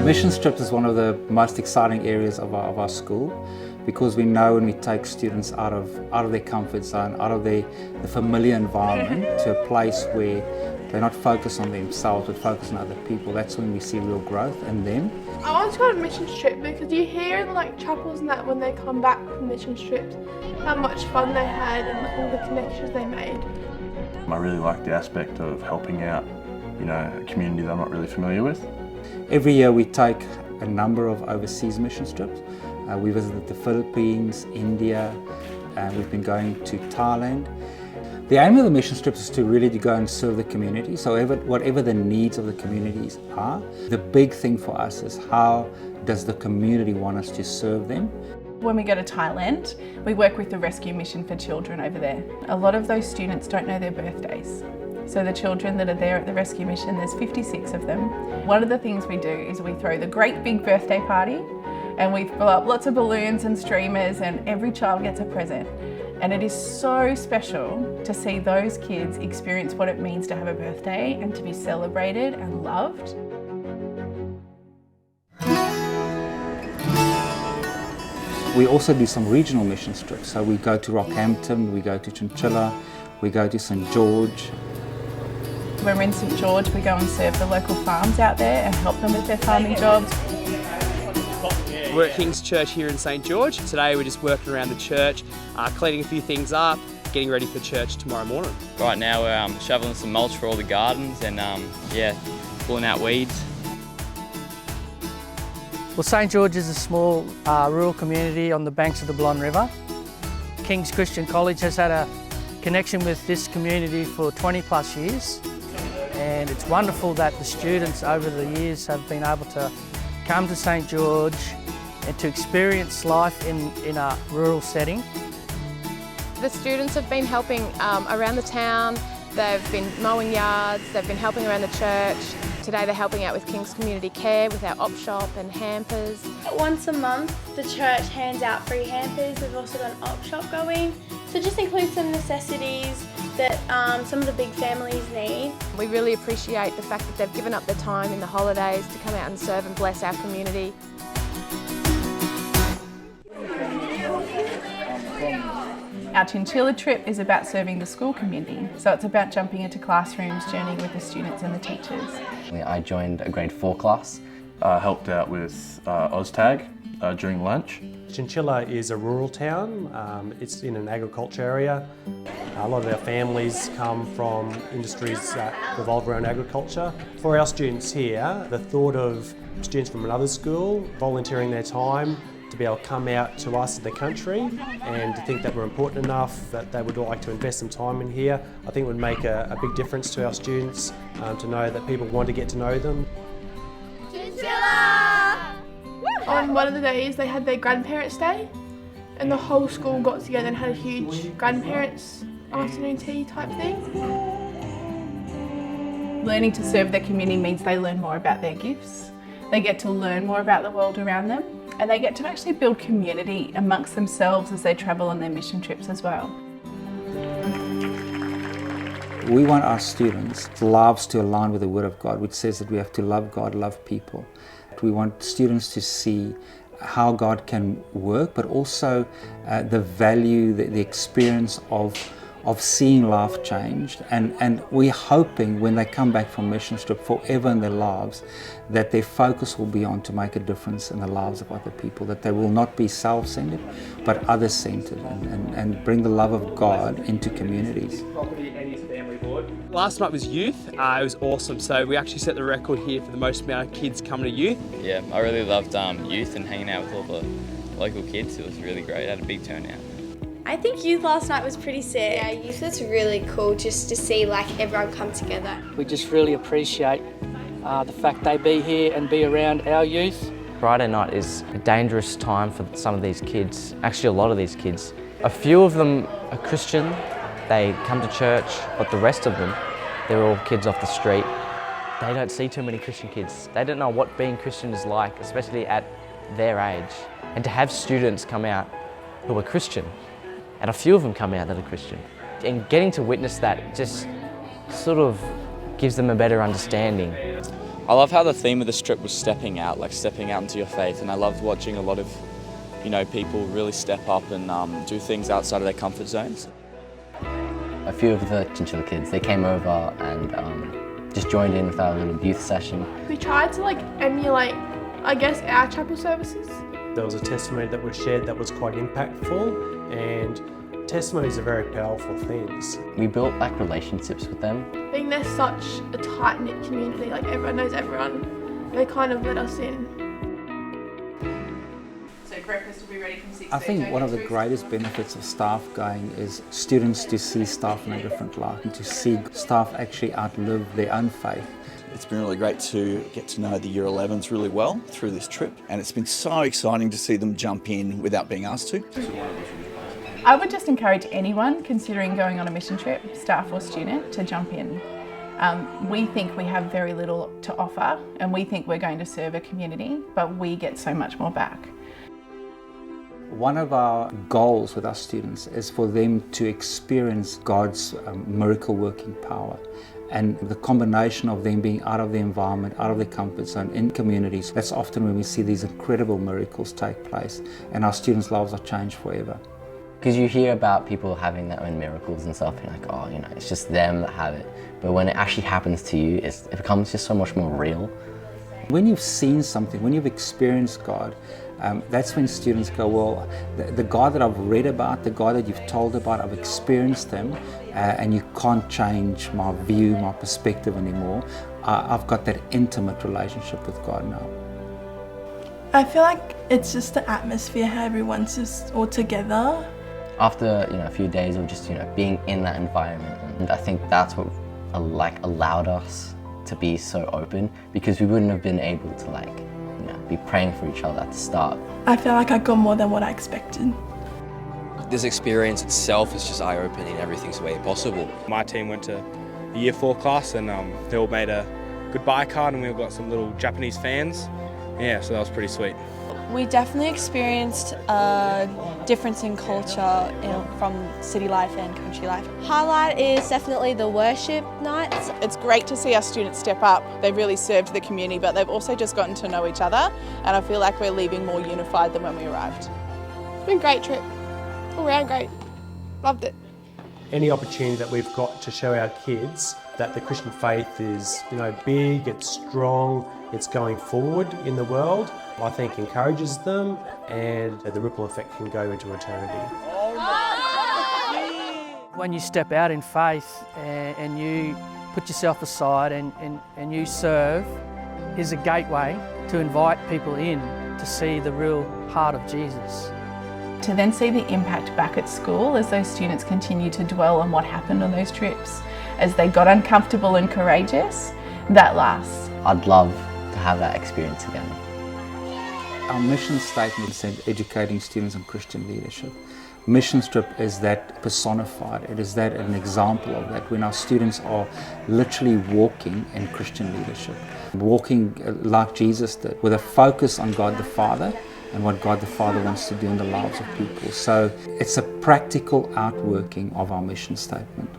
Mission trips is one of the most exciting areas of our school, because we know when we take students out of their comfort zone, out of the familiar environment, to a place where they're not focused on themselves but focused on other people. That's when we see real growth in them. I want to go on a mission trip because you hear in like chapels and that when they come back from mission trips how much fun they had and all the connections they made. I really like the aspect of helping out, a community that I'm not really familiar with. Every year we take a number of overseas mission trips. We visited the Philippines, India, and we've been going to Thailand. The aim of the mission trips is to really go and serve the community. So whatever the needs of the communities are, the big thing for us is how does the community want us to serve them. When we go to Thailand, we work with the Rescue Mission for Children over there. A lot of those students don't know their birthdays. So the children that are there at the Rescue Mission, there's 56 of them. One of the things we do is we throw the great big birthday party, and we fill up lots of balloons and streamers, and every child gets a present. And it is so special to see those kids experience what it means to have a birthday and to be celebrated and loved. We also do some regional mission trips. So we go to Rockhampton, we go to Chinchilla, we go to St George. When we're in St George, we go and serve the local farms out there and help them with their farming jobs. We're at King's Church here in St George. Today we're just working around the church, cleaning a few things up, getting ready for church tomorrow morning. Right now we're shoveling some mulch for all the gardens and pulling out weeds. Well, St George is a small rural community on the banks of the Blonde River. King's Christian College has had a connection with this community for 20 plus years, and it's wonderful that the students over the years have been able to come to St George and to experience life in a rural setting. The students have been helping around the town, they've been mowing yards, they've been helping around the church. Today they're helping out with King's Community Care with our op shop and hampers. Once a month the church hands out free hampers. We've also got an op shop going. So just include some necessities that some of the big families need. We really appreciate the fact that they've given up their time in the holidays to come out and serve and bless our community. Our Chinchilla trip is about serving the school community, so it's about jumping into classrooms, journeying with the students and the teachers. I joined a grade 4 class. Helped out with OzTag during lunch. Chinchilla is a rural town. It's in an agriculture area. A lot of our families come from industries that revolve around agriculture. For our students here, the thought of students from another school volunteering their time to be able to come out to us in the country and to think that we're important enough that they would like to invest some time in here, I think would make a big difference to our students, to know that people want to get to know them. Chinchilla! On one of the days they had their grandparents' day, and the whole school got together and had a huge grandparents' afternoon tea type thing. Learning to serve their community means they learn more about their gifts, they get to learn more about the world around them, and they get to actually build community amongst themselves as they travel on their mission trips as well. We want our students' lives to align with the Word of God, which says that we have to love God, love people. We want students to see how God can work, but also the value, the experience of seeing life changed. And we're hoping when they come back from mission trip forever in their lives, that their focus will be on to make a difference in the lives of other people, that they will not be self-centered, but other-centered, and bring the love of God into communities. Last night was youth. It was awesome. So we actually set the record here for the most amount of kids coming to youth. Yeah, I really loved youth and hanging out with all the local kids. It was really great. It had a big turnout. I think youth last night was pretty sick. Yeah, youth was really cool just to see everyone come together. We just really appreciate the fact they be here and be around our youth. Friday night is a dangerous time for some of these kids, actually a lot of these kids. A few of them are Christian, they come to church, but the rest of them, they're all kids off the street. They don't see too many Christian kids. They don't know what being Christian is like, especially at their age. And to have students come out who are Christian, and a few of them come out that are Christian, and getting to witness that just sort of gives them a better understanding. I love how the theme of this trip was stepping out, like stepping out into your faith, and I loved watching a lot of, people really step up and do things outside of their comfort zones. A few of the Chinchilla kids, they came over and just joined in with our little youth session. We tried to emulate, I guess, our chapel services. There was a testimony that was shared that was quite impactful, and testimonies are very powerful things. We built relationships with them. Being they're such a tight-knit community, everyone knows everyone, they kind of let us in. So breakfast will be ready from 6:30. I think one of the greatest benefits of staff going is students to see staff in a different light and to see staff actually outlive their own faith. It's been really great to get to know the Year 11s really well through this trip, and it's been so exciting to see them jump in without being asked to. I would just encourage anyone considering going on a mission trip, staff or student, to jump in. We think we have very little to offer, and we think we're going to serve a community, but we get so much more back. One of our goals with our students is for them to experience God's miracle working power. And the combination of them being out of their environment, out of their comfort zone, in communities, that's often when we see these incredible miracles take place and our students' lives are changed forever. Because you hear about people having their own miracles and stuff, and you're like, oh, it's just them that have it. But when it actually happens to you, it becomes just so much more real. When you've seen something, when you've experienced God, that's when students go, well, the God that I've read about, the God that you've told about, I've experienced him, and you can't change my view, my perspective anymore. I've got that intimate relationship with God now. I feel like it's just the atmosphere, how everyone's just all together. After a few days of just being in that environment, and I think that's what allowed us to be so open, because we wouldn't have been able to be praying for each other at the start. I feel like I got more than what I expected. This experience itself is just eye-opening, everything's the way possible. My team went to the Year 4 class and they all made a goodbye card, and we all got some little Japanese fans. Yeah, so that was pretty sweet. We definitely experienced a difference in culture from city life and country life. Highlight is definitely the worship nights. It's great to see our students step up. They've really served the community, but they've also just gotten to know each other, and I feel like we're leaving more unified than when we arrived. It's been a great trip. All around great. Loved it. Any opportunity that we've got to show our kids that the Christian faith is, big, it's strong, it's going forward in the world, I think encourages them, and the ripple effect can go into eternity. When you step out in faith and you put yourself aside and you serve, is a gateway to invite people in to see the real heart of Jesus. To then see the impact back at school as those students continue to dwell on what happened on those trips, as they got uncomfortable and courageous, that lasts. I'd love to have that experience again. Our mission statement is educating students on Christian leadership. Mission Trip is that personified. It is that an example of that, when our students are literally walking in Christian leadership, walking like Jesus did, with a focus on God the Father and what God the Father wants to do in the lives of people. So it's a practical outworking of our mission statement.